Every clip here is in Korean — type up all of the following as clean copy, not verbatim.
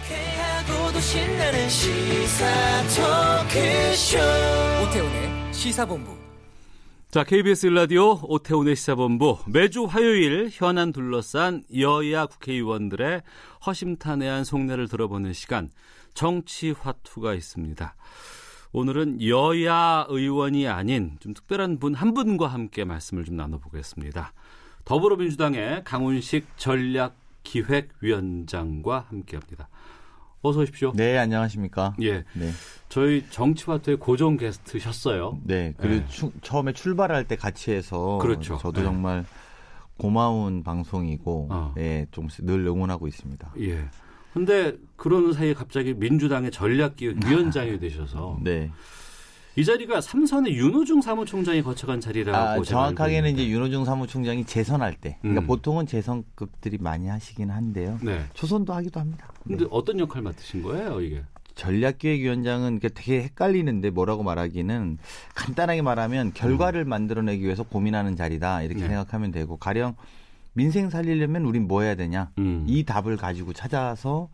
유쾌하고도 신나는 시사 토크쇼 오태훈의 시사본부. 자, KBS 라디오 오태훈의 시사본부, 매주 화요일 현안 둘러싼 여야 국회의원들의 허심탄회한 속내를 들어보는 시간, 정치화투가 있습니다. 오늘은 여야 의원이 아닌 좀 특별한 분 한 분과 함께 말씀을 좀 나눠보겠습니다. 더불어민주당의 강훈식 전략기획위원장과 함께합니다. 어서 오십시오. 네, 안녕하십니까. 예, 네. 저희 정치화투의 고정 게스트셨어요. 네, 그리고 처음에 출발할 때 같이 해서 그렇죠. 저도 정말 고마운 방송이고 예, 좀 늘 응원하고 있습니다. 예. 근데 그러는 사이에 갑자기 민주당의 전략기획위원장이 되셔서 네. 이 자리가 삼선의 윤호중 사무총장이 거쳐간 자리라고 정확하게는 이제 윤호중 사무총장이 재선할 때, 그러니까 보통은 재선급들이 많이 하시긴 한데요. 네. 초선도 하기도 합니다. 근데 네. 어떤 역할 맡으신 거예요, 이게? 전략기획위원장은 되게 헷갈리는데 뭐라고 말하기는 간단하게 말하면 결과를 만들어내기 위해서 고민하는 자리다 이렇게 생각하면 되고, 가령 민생 살리려면 우린 뭐 해야 되냐 이 답을 가지고 찾아서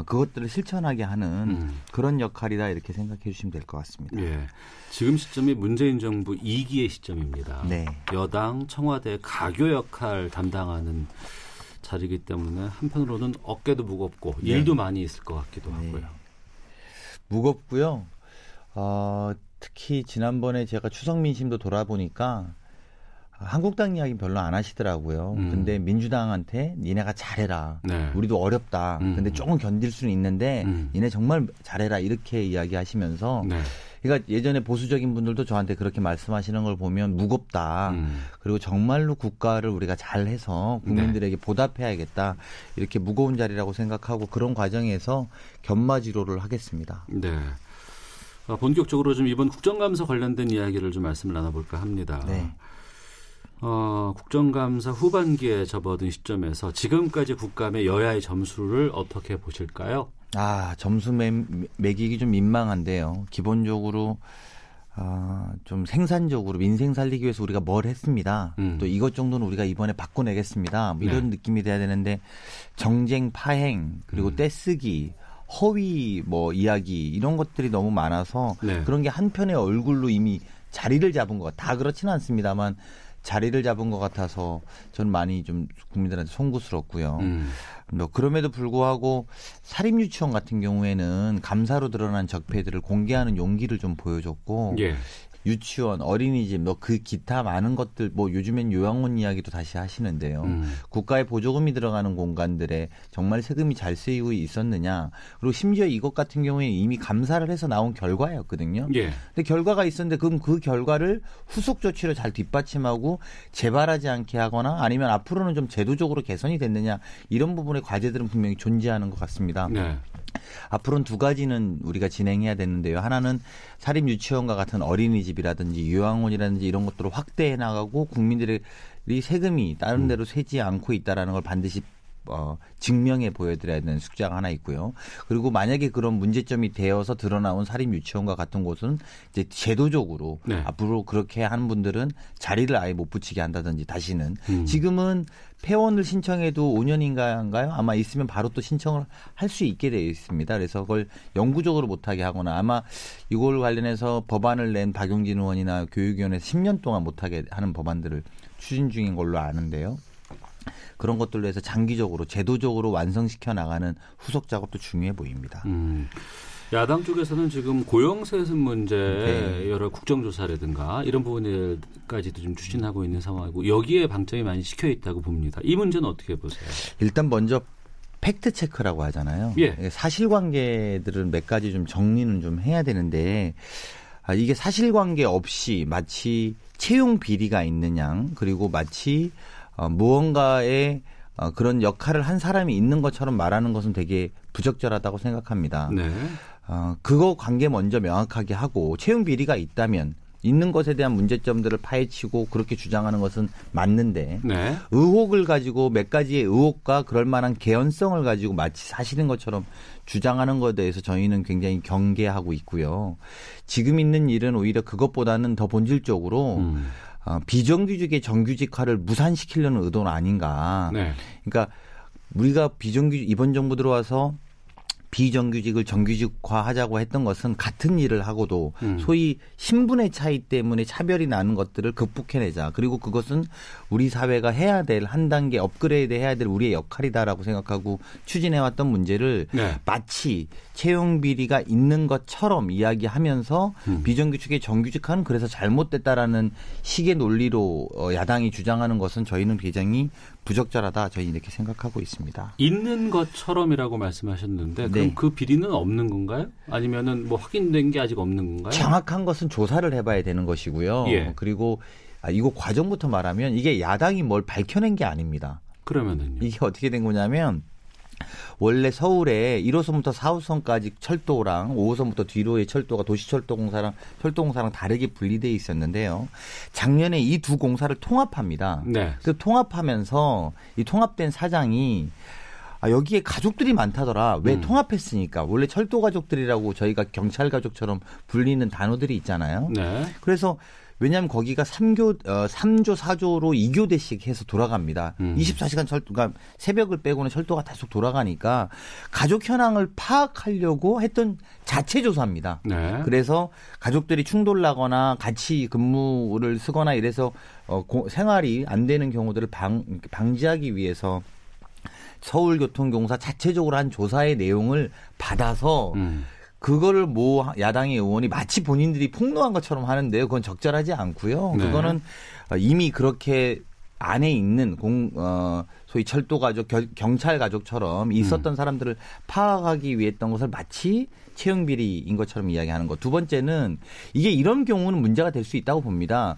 그것들을 실천하게 하는 그런 역할이다 이렇게 생각해 주시면 될 것 같습니다. 예. 지금 시점이 문재인 정부 2기의 시점입니다. 네. 여당 청와대 가교 역할 담당하는 자리이기 때문에 한편으로는 어깨도 무겁고 일도 많이 있을 것 같기도 하고요. 무겁고요. 특히 지난번에 제가 추석 민심도 돌아보니까 한국당 이야기는 별로 안 하시더라고요. 근데 민주당한테 니네가 잘해라. 네. 우리도 어렵다. 근데 조금 견딜 수는 있는데 니네 정말 잘해라. 이렇게 이야기하시면서 그러니까 예전에 보수적인 분들도 저한테 그렇게 말씀하시는 걸 보면 무겁다. 그리고 정말로 국가를 우리가 잘해서 국민들에게 보답해야겠다. 이렇게 무거운 자리라고 생각하고 그런 과정에서 견마지로를 하겠습니다. 네. 본격적으로 좀 이번 국정감사 관련된 이야기를 좀 말씀을 나눠볼까 합니다. 네. 국정감사 후반기에 접어든 시점에서 지금까지 국감의 여야의 점수를 어떻게 보실까요? 점수 매기기 좀 민망한데요. 기본적으로 좀 생산적으로 민생 살리기 위해서 우리가 뭘 했습니다. 또 이것 정도는 우리가 이번에 바꿔내겠습니다. 뭐 이런 느낌이 돼야 되는데 정쟁, 파행, 그리고 떼쓰기, 허위 이야기 이런 것들이 너무 많아서 그런 게 한편의 얼굴로 이미 자리를 잡은 것 다 그렇지는 않습니다만 자리를 잡은 것 같아서 저는 많이 좀 국민들한테 송구스럽고요. 그럼에도 불구하고 사립유치원 같은 경우에는 감사로 드러난 적폐들을 공개하는 용기를 좀 보여줬고 유치원, 어린이집, 그 기타 많은 것들, 요즘엔 요양원 이야기도 다시 하시는데요. 국가의 보조금이 들어가는 공간들에 정말 세금이 잘 쓰이고 있었느냐. 그리고 심지어 이것 같은 경우에 이미 감사를 해서 나온 결과였거든요. 근데 결과가 있었는데 그럼 그 결과를 후속 조치로 잘 뒷받침하고 재발하지 않게 하거나 아니면 앞으로는 좀 제도적으로 개선이 됐느냐. 이런 부분의 과제들은 분명히 존재하는 것 같습니다. 앞으로는 두 가지는 우리가 진행해야 되는데요. 하나는 사립 유치원과 같은 어린이집이라든지 요양원이라든지 이런 것들을 확대해 나가고 국민들이 세금이 다른 데로 새지 않고 있다는 걸 반드시 증명해 보여드려야 되는 숙제가 하나 있고요. 그리고 만약에 그런 문제점이 되어서 드러나온 사립 유치원과 같은 곳은 이제 제도적으로 앞으로 그렇게 하는 분들은 자리를 아예 못 붙이게 한다든지 다시는 지금은 폐원을 신청해도 5년인가요? 아마 있으면 바로 또 신청을 할 수 있게 되어 있습니다. 그래서 그걸 영구적으로 못하게 하거나 아마 이걸 관련해서 법안을 낸 박용진 의원이나 교육위원회에서 10년 동안 못하게 하는 법안들을 추진 중인 걸로 아는데요. 그런 것들로 해서 장기적으로 제도적으로 완성시켜 나가는 후속 작업도 중요해 보입니다. 야당 쪽에서는 지금 고용세습 문제 여러 국정조사라든가 이런 부분까지도 좀 추진하고 있는 상황이고 여기에 방점이 많이 찍혀 있다고 봅니다. 이 문제는 어떻게 보세요? 일단 먼저 팩트 체크라고 하잖아요. 사실관계들은 몇 가지 좀 정리는 좀 해야 되는데 이게 사실관계 없이 마치 채용 비리가 있는 양 그리고 마치 무언가의 그런 역할을 한 사람이 있는 것처럼 말하는 것은 되게 부적절하다고 생각합니다. 그거 관계 먼저 명확하게 하고 채용 비리가 있다면 있는 것에 대한 문제점들을 파헤치고 그렇게 주장하는 것은 맞는데 의혹을 가지고 몇 가지의 의혹과 그럴 만한 개연성을 가지고 마치 사실인 것처럼 주장하는 것에 대해서 저희는 굉장히 경계하고 있고요. 지금 있는 일은 오히려 그것보다는 더 본질적으로 비정규직의 정규직화를 무산시키려는 의도는 아닌가. 그러니까 우리가 비정규직 이번 정부 들어와서 비정규직을 정규직화하자고 했던 것은 같은 일을 하고도 소위 신분의 차이 때문에 차별이 나는 것들을 극복해내자. 그리고 그것은 우리 사회가 해야 될 한 단계 업그레이드 해야 될 우리의 역할이다라고 생각하고 추진해왔던 문제를 네. 마치 채용 비리가 있는 것처럼 이야기하면서 비정규직의 정규직화는 그래서 잘못됐다라는 식의 논리로 야당이 주장하는 것은 저희는 굉장히 부적절하다. 저희 이렇게 생각하고 있습니다. 있는 것처럼이라고 말씀하셨는데 그럼 네. 그 비리는 없는 건가요? 아니면은 뭐 확인된 게 아직 없는 건가요? 정확한 것은 조사를 해봐야 되는 것이고요. 예. 그리고 이거 과정부터 말하면 이게 야당이 뭘 밝혀낸 게 아닙니다. 그러면은요? 이게 어떻게 된 거냐면 원래 서울에 1호선부터 4호선까지 철도랑 5호선부터 뒤로의 철도가 도시철도공사랑 철도공사랑 다르게 분리되어 있었는데요. 작년에 이 두 공사를 통합합니다. 네. 그 통합하면서 이 통합된 사장이 여기에 가족들이 많다더라. 왜 통합했으니까. 원래 철도 가족들이라고 저희가 경찰 가족처럼 불리는 단어들이 있잖아요. 네. 그래서 왜냐하면 거기가 3조, 4조로 2교대씩 해서 돌아갑니다. 24시간 철도가 새벽을 빼고는 철도가 계속 돌아가니까 가족 현황을 파악하려고 했던 자체 조사입니다. 네. 그래서 가족들이 충돌 나거나 같이 근무를 쓰거나 이래서 생활이 안 되는 경우들을 방지하기 위해서 서울교통공사 자체적으로 한 조사의 내용을 받아서 그거를 야당의 의원이 마치 본인들이 폭로한 것처럼 하는데요. 그건 적절하지 않고요. 네. 그거는 이미 그렇게 안에 있는 소위 철도가족, 경찰가족처럼 있었던 사람들을 파악하기 위해 했던 것을 마치 채용비리인 것처럼 이야기하는 것. 두 번째는 이게 이런 경우는 문제가 될 수 있다고 봅니다.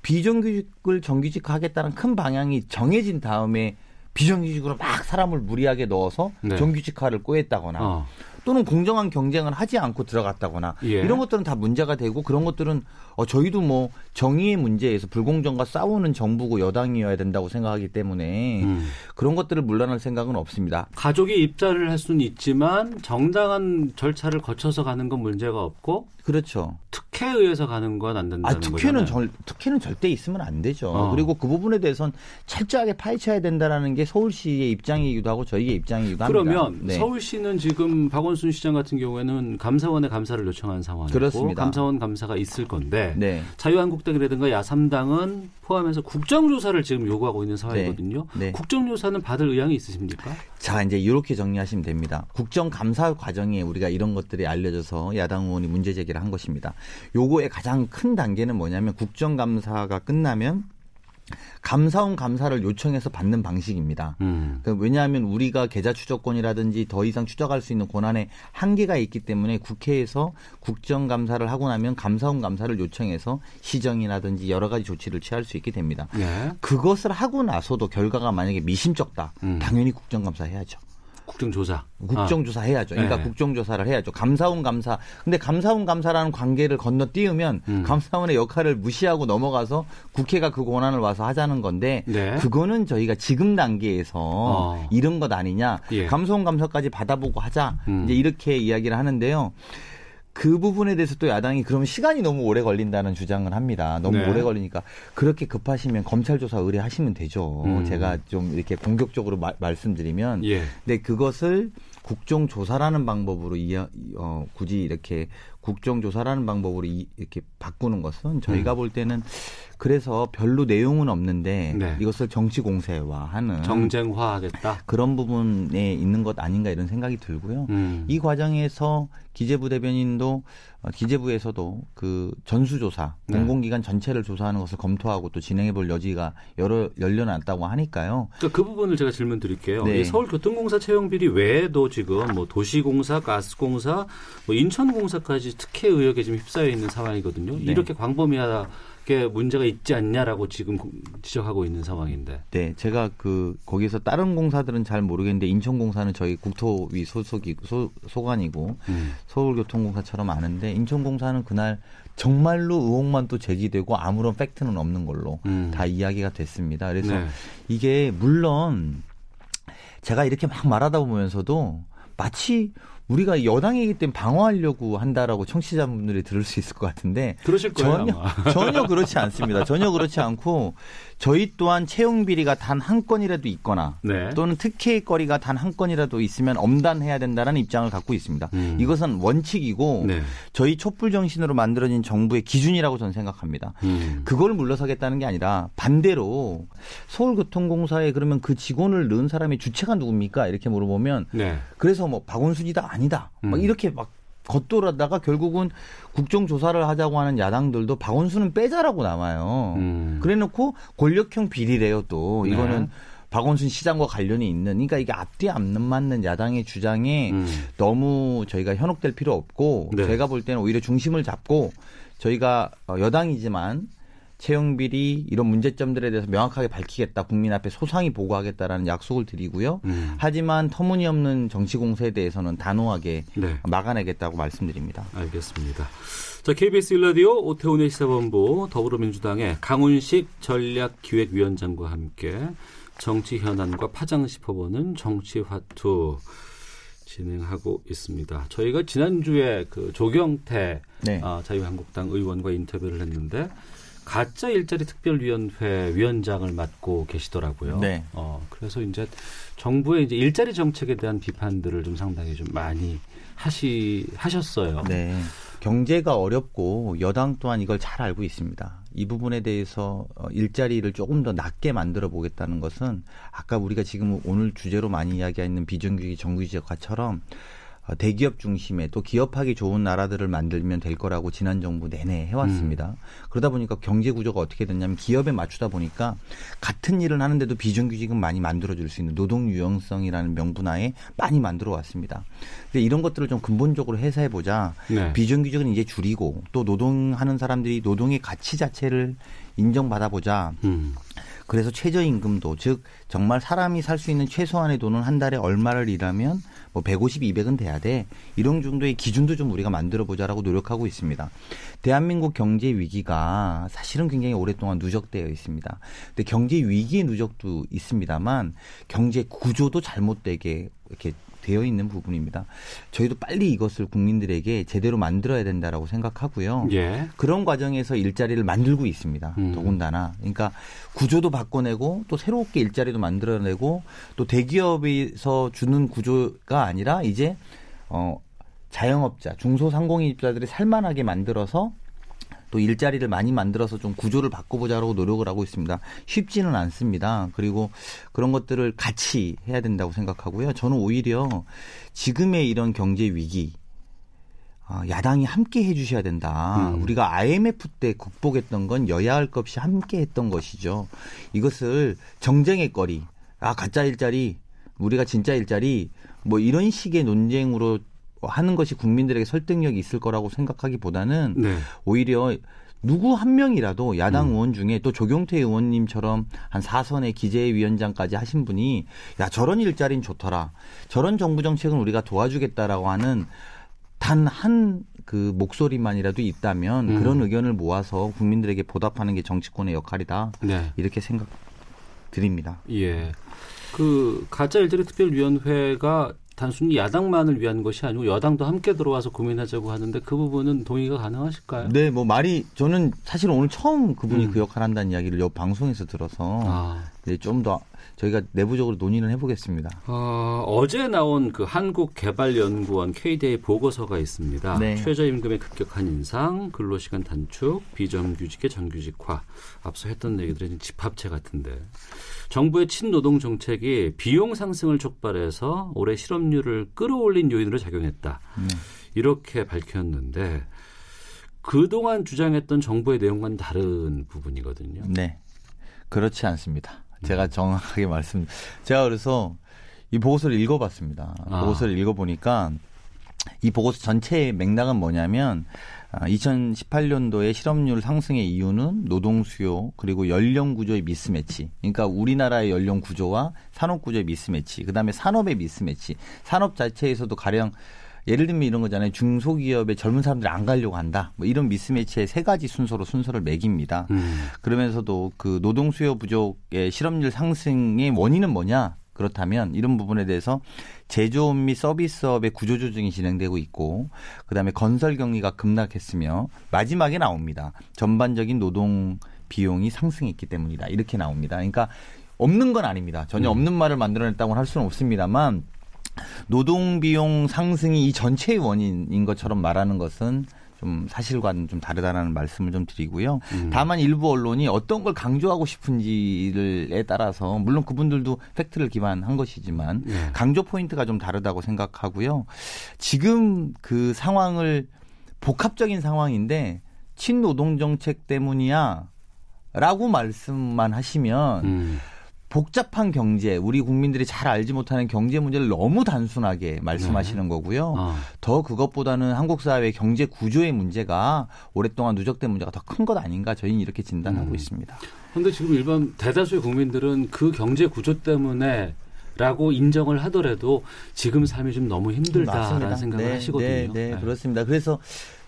비정규직을 정규직화하겠다는 큰 방향이 정해진 다음에 비정규직으로 막 사람을 무리하게 넣어서 네. 정규직화를 꼬했다거나 또는 공정한 경쟁을 하지 않고 들어갔다거나 예. 이런 것들은 다 문제가 되고 그런 것들은 저희도 뭐 정의의 문제에서 불공정과 싸우는 정부고 여당이어야 된다고 생각하기 때문에 그런 것들을 물러날 생각은 없습니다. 가족이 입사를 할 수는 있지만 정당한 절차를 거쳐서 가는 건 문제가 없고 그렇죠. 특혜에 의해서 가는 건 안 된다는 거잖아요. 특혜는 절대 있으면 안 되죠. 그리고 그 부분에 대해서는 철저하게 파헤쳐야 된다는 게 서울시의 입장이기도 하고 저희의 입장이기도 합니다. 그러면 네. 서울시는 지금 박원순 시장 같은 경우에는 감사원에 감사를 요청한 상황이고 그렇습니다. 감사원 감사가 있을 건데 네. 자유한국당이라든가 야3당은 포함해서 국정조사를 지금 요구하고 있는 상황이거든요. 네. 네. 국정조사는 받을 의향이 있으십니까? 자, 이제 이렇게 정리하시면 됩니다. 국정감사 과정에 우리가 이런 것들이 알려져서 야당 의원이 문제 제기를 한 것입니다. 요거의 가장 큰 단계는 뭐냐면 국정감사가 끝나면 감사원 감사를 요청해서 받는 방식입니다. 왜냐하면 우리가 계좌 추적권이라든지 더 이상 추적할 수 있는 권한에 한계가 있기 때문에 국회에서 국정감사를 하고 나면 감사원 감사를 요청해서 시정이라든지 여러 가지 조치를 취할 수 있게 됩니다. 네. 그것을 하고 나서도 결과가 만약에 미심쩍다. 당연히 국정감사 해야죠. 국정조사 해야죠. 그러니까 네. 국정조사를 해야죠. 감사원 감사. 근데 감사원 감사라는 관계를 건너뛰으면 감사원의 역할을 무시하고 넘어가서 국회가 그 권한을 와서 하자는 건데 네. 그거는 저희가 지금 단계에서 이런 것 아니냐. 예. 감사원 감사까지 받아보고 하자. 이제 이렇게 이야기를 하는데요. 그 부분에 대해서 또 야당이 그러면 시간이 너무 오래 걸린다는 주장을 합니다. 너무 네. 오래 걸리니까 그렇게 급하시면 검찰 조사 의뢰하시면 되죠. 제가 좀 이렇게 공격적으로 말씀드리면. 예. 근데 그것을 국정조사라는 방법으로 굳이 이렇게 국정조사라는 방법으로 이렇게 바꾸는 것은 저희가 볼 때는 그래서 별로 내용은 없는데 네. 이것을 정치 공세화하는 정쟁화하겠다 그런 부분에 있는 것 아닌가 이런 생각이 들고요. 이 과정에서 기재부 대변인도 기재부에서도 그 전수조사 네. 공공기관 전체를 조사하는 것을 검토하고 또 진행해볼 여지가 열려놨다고 하니까요. 그러니까 그 부분을 제가 질문 드릴게요. 네. 이 서울교통공사 채용비리 외에도 지금 뭐 도시공사, 가스공사, 뭐 인천공사까지 특혜 의혹에 지금 휩싸여 있는 상황이거든요. 네. 이렇게 광범위하게 문제가 있지 않냐라고 지금 지적하고 있는 상황인데. 네, 제가 거기서 다른 공사들은 잘 모르겠는데 인천공사는 저희 국토위 소관이고 서울교통공사처럼 아는데 인천공사는 그날 정말로 의혹만 또 제기되고 아무런 팩트는 없는 걸로 다 이야기가 됐습니다. 그래서 네. 이게 물론 제가 이렇게 막 말하다 보면서도 마치 우리가 여당이기 때문에 방어하려고 한다라고 청취자분들이 들을 수 있을 것 같은데 그러실 거예요. 전혀 그렇지 않습니다. 전혀 그렇지 않고 저희 또한 채용 비리가 단 한 건이라도 있거나 네. 또는 특혜의 거리가 단 한 건이라도 있으면 엄단해야 된다는 입장을 갖고 있습니다. 이것은 원칙이고 네. 저희 촛불 정신으로 만들어진 정부의 기준이라고 저는 생각합니다. 그걸 물러서겠다는 게 아니라 반대로 서울교통공사에 그러면 그 직원을 넣은 사람의 주체가 누굽니까? 이렇게 물어보면 네. 그래서 뭐 박원순이다 아니다 막 이렇게 막 겉돌았다가 결국은 국정조사를 하자고 하는 야당들도 박원순은 빼자라고 나와요. 그래놓고 권력형 비리래요 또. 이거는 네. 박원순 시장과 관련이 있는. 그러니까 이게 앞뒤 안 맞는 야당의 주장에 너무 저희가 현혹될 필요 없고 네. 제가 볼 때는 오히려 중심을 잡고 저희가 여당이지만 채용비리 이런 문제점들에 대해서 명확하게 밝히겠다. 국민 앞에 소상히 보고하겠다라는 약속을 드리고요. 하지만 터무니없는 정치공세에 대해서는 단호하게 네. 막아내겠다고 말씀드립니다. 알겠습니다. 자, KBS 1라디오 오태훈의 시사본부 더불어민주당의 강훈식 전략기획위원장과 함께 정치 현안과 파장 짚어보는 정치화투 진행하고 있습니다. 저희가 지난주에 그 조경태 네. 자유한국당 의원과 인터뷰를 했는데 가짜 일자리 특별위원회 위원장을 맡고 계시더라고요. 네. 그래서 이제 정부의 이제 일자리 정책에 대한 비판들을 좀 상당히 좀 많이 하셨어요. 네. 경제가 어렵고 여당 또한 이걸 잘 알고 있습니다. 이 부분에 대해서 일자리를 조금 더 낮게 만들어 보겠다는 것은 아까 우리가 지금 오늘 주제로 많이 이야기하는 비정규직 정규직화처럼 대기업 중심의 또 기업하기 좋은 나라들을 만들면 될 거라고 지난 정부 내내 해왔습니다. 그러다 보니까 경제 구조가 어떻게 됐냐면 기업에 맞추다 보니까 같은 일을 하는데도 비정규직은 많이 만들어줄 수 있는 노동 유연성이라는 명분하에 많이 만들어 왔습니다. 근데 이런 것들을 좀 근본적으로 해소해보자. 네. 비정규직은 이제 줄이고 또 노동하는 사람들이 노동의 가치 자체를 인정받아보자. 그래서 최저임금도 즉 정말 사람이 살 수 있는 최소한의 돈은 한 달에 얼마를 일하면 뭐 150, 200은 돼야 돼. 이런 정도의 기준도 좀 우리가 만들어보자라고 노력하고 있습니다. 대한민국 경제 위기가 사실은 굉장히 오랫동안 누적되어 있습니다. 근데 경제 위기의 누적도 있습니다만 경제 구조도 잘못되게 이렇게 되어 있는 부분입니다. 저희도 빨리 이것을 국민들에게 제대로 만들어야 된다라고 생각하고요. 예. 그런 과정에서 일자리를 만들고 있습니다. 더군다나. 그러니까 구조도 바꿔내고 또 새롭게 일자리도 만들어내고 또 대기업에서 주는 구조가 아니라 이제 자영업자, 중소상공인자들이 살만하게 만들어서 또 일자리를 많이 만들어서 좀 구조를 바꿔보자라고 노력을 하고 있습니다. 쉽지는 않습니다. 그리고 그런 것들을 같이 해야 된다고 생각하고요. 저는 오히려 지금의 이런 경제 위기 야당이 함께 해 주셔야 된다. 우리가 IMF 때 극복했던 건 여야 할 것 없이 함께 했던 것이죠. 이것을 정쟁의 거리, 가짜 일자리, 우리가 진짜 일자리 뭐 이런 식의 논쟁으로 하는 것이 국민들에게 설득력이 있을 거라고 생각하기보다는 네. 오히려 누구 한 명이라도 야당 의원 중에 또 조경태 의원님처럼 한 4선의 기재위원장까지 하신 분이 야 저런 일자리는 좋더라. 저런 정부 정책은 우리가 도와주겠다라고 하는 단 한 그 목소리만이라도 있다면 그런 의견을 모아서 국민들에게 보답하는 게 정치권의 역할이다. 네. 이렇게 생각드립니다. 예. 그 가짜 일자리 특별위원회가 단순히 야당만을 위한 것이 아니고 여당도 함께 들어와서 고민하자고 하는데 그 부분은 동의가 가능하실까요? 네, 뭐 말이 저는 사실 오늘 처음 그분이 그 역할을 한다는 이야기를 옆 방송에서 들어서 좀 더 저희가 내부적으로 논의를 해보겠습니다. 어제 나온 그 한국개발연구원 KDA 보고서가 있습니다. 네. 최저임금의 급격한 인상, 근로시간 단축, 비정규직의 정규직화. 앞서 했던 얘기들은 집합체 같은데. 정부의 친노동 정책이 비용 상승을 촉발해서 올해 실업률을 끌어올린 요인으로 작용했다. 이렇게 밝혔는데 그동안 주장했던 정부의 내용과는 다른 부분이거든요. 네. 그렇지 않습니다. 제가 정확하게 제가 그래서 이 보고서를 읽어봤습니다. 보고서를 읽어보니까 이 보고서 전체의 맥락은 뭐냐면 2018년도에 실업률 상승의 이유는 노동 수요 그리고 연령 구조의 미스매치. 그러니까 우리나라의 연령 구조와 산업 구조의 미스매치. 그다음에 산업의 미스매치. 산업 자체에서도 가령 예를 들면 이런 거잖아요. 중소기업에 젊은 사람들이 안 가려고 한다. 뭐 이런 미스매치의 세 가지 순서를 매깁니다. 그러면서도 그 노동 수요 부족의 실업률 상승의 원인은 뭐냐? 그렇다면 이런 부분에 대해서 제조업 및 서비스업의 구조조정이 진행되고 있고 그다음에 건설 경기가 급락했으며 마지막에 나옵니다. 전반적인 노동 비용이 상승했기 때문이다. 이렇게 나옵니다. 그러니까 없는 건 아닙니다. 전혀 없는 말을 만들어냈다고 할 수는 없습니다만 노동 비용 상승이 이 전체의 원인인 것처럼 말하는 것은 좀 사실과는 좀 다르다라는 말씀을 좀 드리고요. 다만 일부 언론이 어떤 걸 강조하고 싶은지에 따라서 물론 그분들도 팩트를 기반한 것이지만 강조 포인트가 좀 다르다고 생각하고요. 지금 그 상황을 복합적인 상황인데 친노동 정책 때문이야 라고 말씀만 하시면 복잡한 경제, 우리 국민들이 잘 알지 못하는 경제 문제를 너무 단순하게 말씀하시는 거고요. 더 그것보다는 한국 사회의 경제 구조의 문제가 오랫동안 누적된 문제가 더 큰 것 아닌가 저희는 이렇게 진단하고 있습니다. 그런데 지금 일반 대다수의 국민들은 그 경제 구조 때문에 라고 인정을 하더라도 지금 삶이 좀 너무 힘들다라는 생각을 하시거든요. 네, 그렇습니다. 그래서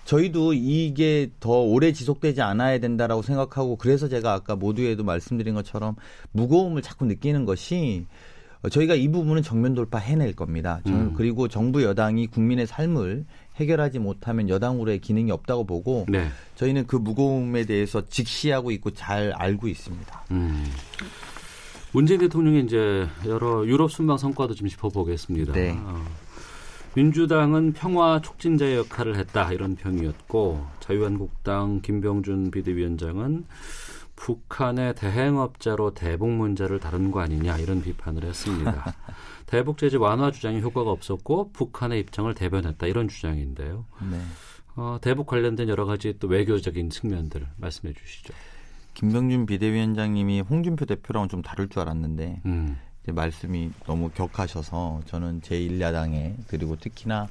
저희도 이게 더 오래 지속되지 않아야 된다라고 생각하고 그래서 제가 아까 모두에도 말씀드린 것처럼 무거움을 자꾸 느끼는 것이 저희가 이 부분은 정면 돌파 해낼 겁니다. 그리고 정부 여당이 국민의 삶을 해결하지 못하면 여당으로의 기능이 없다고 보고 저희는 그 무거움에 대해서 직시하고 있고 잘 알고 있습니다. 문재인 대통령이 이제 여러 유럽 순방 성과도 좀 짚어보겠습니다. 네. 민주당은 평화 촉진자의 역할을 했다 이런 평이었고 자유한국당 김병준 비대위원장은 북한의 대행업자로 대북 문제를 다룬 거 아니냐 이런 비판을 했습니다. 대북 제재 완화 주장이 효과가 없었고 북한의 입장을 대변했다 이런 주장인데요. 대북 관련된 여러 가지 또 외교적인 측면들 말씀해 주시죠. 김병준 비대위원장님이 홍준표 대표랑은 좀 다를 줄 알았는데 말씀이 너무 격하셔서 저는 제1야당에 그리고 특히나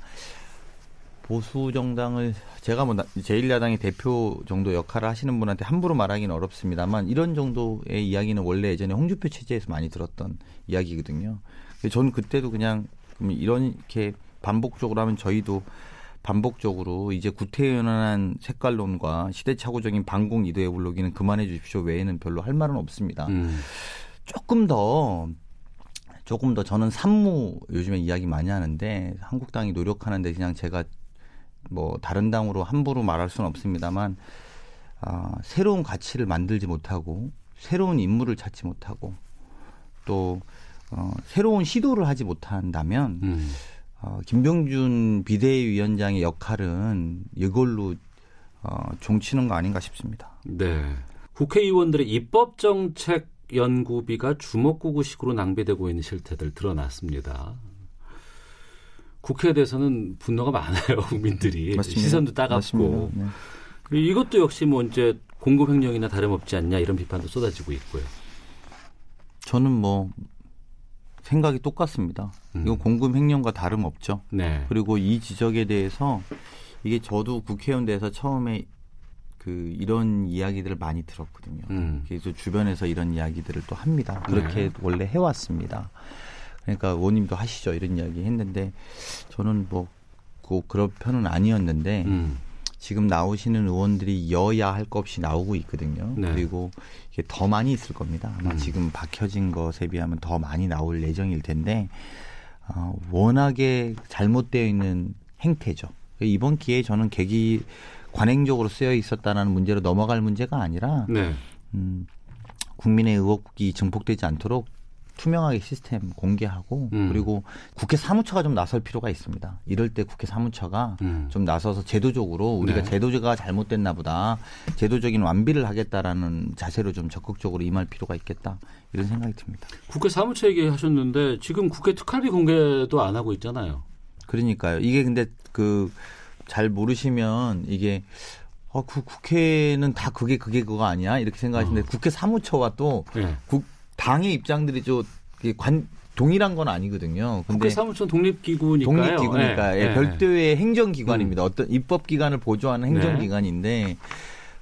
보수 정당을 제가 뭐 제1야당의 대표 정도 역할을 하시는 분한테 함부로 말하기는 어렵습니다만 이런 정도의 이야기는 원래 예전에 홍준표 체제에서 많이 들었던 이야기거든요. 저는 그때도 그냥 이렇게 반복적으로 하면 저희도 반복적으로 이제 구태연한 색깔론과 시대착오적인 반공 이도의 울로기는 그만해 주십시오 외에는 별로 할 말은 없습니다. 조금 더 저는 산무 요즘에 이야기 많이 하는데 한국당이 노력하는데 그냥 제가 뭐 다른 당으로 함부로 말할 수는 없습니다만 새로운 가치를 만들지 못하고 새로운 인물을 찾지 못하고 또 새로운 시도를 하지 못한다면 김병준 비대위원장의 역할은 이걸로 종치는 거 아닌가 싶습니다. 네, 국회의원들의 입법정책 연구비가 주먹구구식으로 낭비되고 있는 실태들 드러났습니다. 국회에 대해서는 분노가 많아요. 국민들이. 맞습니다. 시선도 따갑고. 네. 이것도 역시 뭐 이제 공급횡령이나 다름없지 않냐 이런 비판도 쏟아지고 있고요. 저는 뭐 생각이 똑같습니다. 이건 공급횡령과 다름없죠. 네. 그리고 이 지적에 대해서 이게 저도 국회의원 돼서 처음에 이런 이야기들을 많이 들었거든요. 그래서 주변에서 이런 이야기들을 또 합니다. 그렇게 원래 해왔습니다. 그러니까 의원님도 하시죠. 이런 이야기 했는데 저는 뭐 꼭 그런 편은 아니었는데 지금 나오시는 의원들이 여야 할 것 없이 나오고 있거든요. 그리고 이게 더 많이 있을 겁니다. 아마 지금 밝혀진 것에 비하면 더 많이 나올 예정일 텐데 워낙에 잘못되어 있는 행태죠. 이번 기회에 저는 관행적으로 쓰여 있었다는 문제로 넘어갈 문제가 아니라 국민의 의혹이 증폭되지 않도록 투명하게 시스템 공개하고 그리고 국회 사무처가 좀 나설 필요가 있습니다. 이럴 때 국회 사무처가 좀 나서서 제도적으로 우리가 제도가 잘못됐나 보다 제도적인 완비를 하겠다라는 자세로 좀 적극적으로 임할 필요가 있겠다 이런 생각이 듭니다. 국회 사무처 얘기하셨는데 지금 국회 특활비 공개도 안 하고 있잖아요. 그러니까요. 이게 근데 잘 모르시면 이게 국회는 다 그거 아니야 이렇게 생각하시는데 국회 사무처와 또 당의 입장들이 동일한 건 아니거든요. 근데 국회 사무처는 독립기구니까요. 독립기구니까 별도의 행정기관입니다. 어떤 입법기관을 보조하는 행정기관인데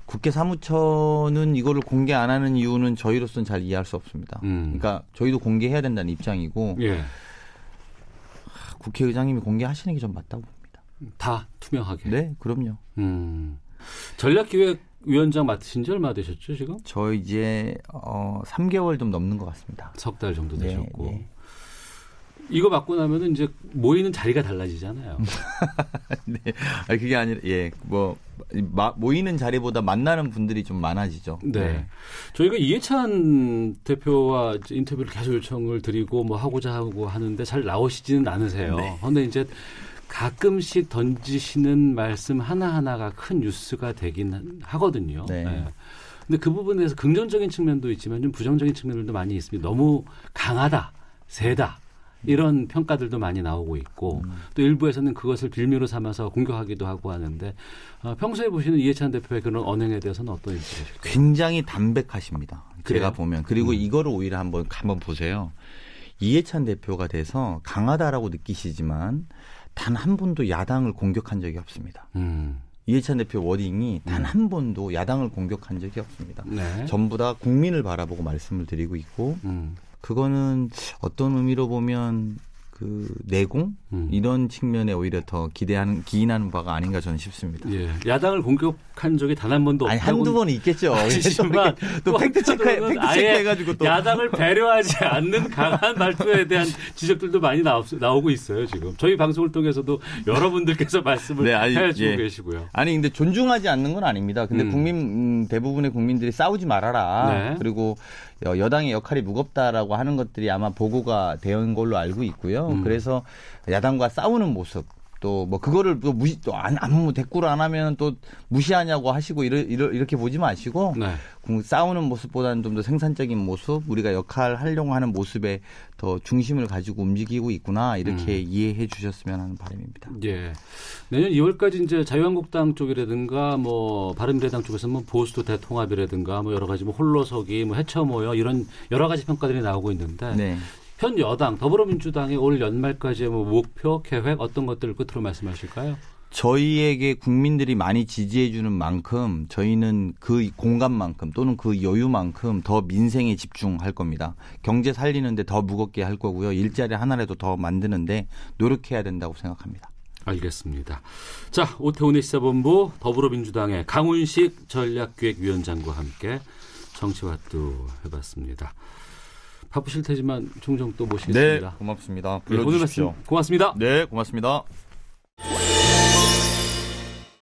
국회 사무처는 이거를 공개 안 하는 이유는 저희로서는 잘 이해할 수 없습니다. 그러니까 저희도 공개해야 된다는 입장이고 국회의장님이 공개하시는 게 좀 맞다고 봅니다. 다 투명하게. 네, 그럼요. 전략기획위원장 맡으신 지 얼마 되셨죠, 지금? 저 이제 3개월 좀 넘는 것 같습니다. 석 달 정도 되셨고. 이거 받고 나면은 이제 모이는 자리가 달라지잖아요. 네. 아니, 그게 아니라, 예, 모이는 자리보다 만나는 분들이 좀 많아지죠. 네. 네. 저희가 이해찬 대표와 인터뷰를 계속 요청을 드리고 뭐 하고자 하고 하는데 잘 나오시지는 않으세요. 네. 그런데 이제 가끔씩 던지시는 말씀 하나하나가 큰 뉴스가 되긴 하거든요. 네. 네. 근데 그 부분에서 긍정적인 측면도 있지만 좀 부정적인 측면들도 많이 있습니다. 너무 강하다, 세다. 이런 평가들도 많이 나오고 있고 또 일부에서는 그것을 빌미로 삼아서 공격하기도 하고 하는데 평소에 보시는 이해찬 대표의 그런 언행에 대해서는 어떤 인식이실까요? 굉장히 담백하십니다. 그래요? 제가 보면. 그리고 이거를 오히려 한번 보세요. 이해찬 대표가 돼서 강하다라고 느끼시지만 단 한 번도 야당을 공격한 적이 없습니다. 이해찬 대표 워딩이 단 한 번도 야당을 공격한 적이 없습니다. 네. 전부 다 국민을 바라보고 말씀을 드리고 있고 그거는 어떤 의미로 보면 그 내공 이런 측면에 오히려 더 기인하는 바가 아닌가 저는 싶습니다. 예, 야당을 공격한 적이 단 한 번도 없다고. 아니 한두 번 있겠죠. 하지만 또 팩트 체크해가지고 또 야당을 배려하지 않는 강한 말투에 대한 지적들도 많이 나오고 있어요. 지금 저희 방송을 통해서도 여러분들께서 말씀을 네, 해주고 계시고요. 아니 근데 존중하지 않는 건 아닙니다. 근데 대부분의 국민들이 싸우지 말아라. 네. 그리고 여당의 역할이 무겁다라고 하는 것들이 아마 보고가 되는 걸로 알고 있고요. 그래서 야당과 싸우는 모습 또 뭐 그거를 또 아무 대꾸를 안 하면 또 무시하냐고 하시고 이렇게 보지 마시고 네. 싸우는 모습보다는 좀 더 생산적인 모습 우리가 역할을 하려고 하는 모습에 더 중심을 가지고 움직이고 있구나 이렇게 이해해 주셨으면 하는 바람입니다. 예. 내년 2월까지 이제 자유한국당 쪽이라든가 뭐 바른미래당 쪽에서 뭐 보수 대통합이라든가 뭐 여러 가지 뭐 홀로서기 뭐 해쳐 모여 이런 여러 가지 평가들이 나오고 있는데 네. 현 여당 더불어민주당의 올 연말까지의 뭐 목표 계획 어떤 것들을 끝으로 말씀하실까요? 저희에게 국민들이 많이 지지해 주는 만큼 저희는 그 공간만큼 또는 그 여유만큼 더 민생에 집중할 겁니다. 경제 살리는데 더 무겁게 할 거고요. 일자리 하나라도 더 만드는데 노력해야 된다고 생각합니다. 알겠습니다. 자, 오태훈의 시사본부 더불어민주당의 강훈식 전략기획위원장과 함께 정치화투 해봤습니다. 바쁘실 테지만 종종 또 모시겠습니다. 네, 고맙습니다. 불러주십시오. 오늘 말씀 고맙습니다. 네, 고맙습니다.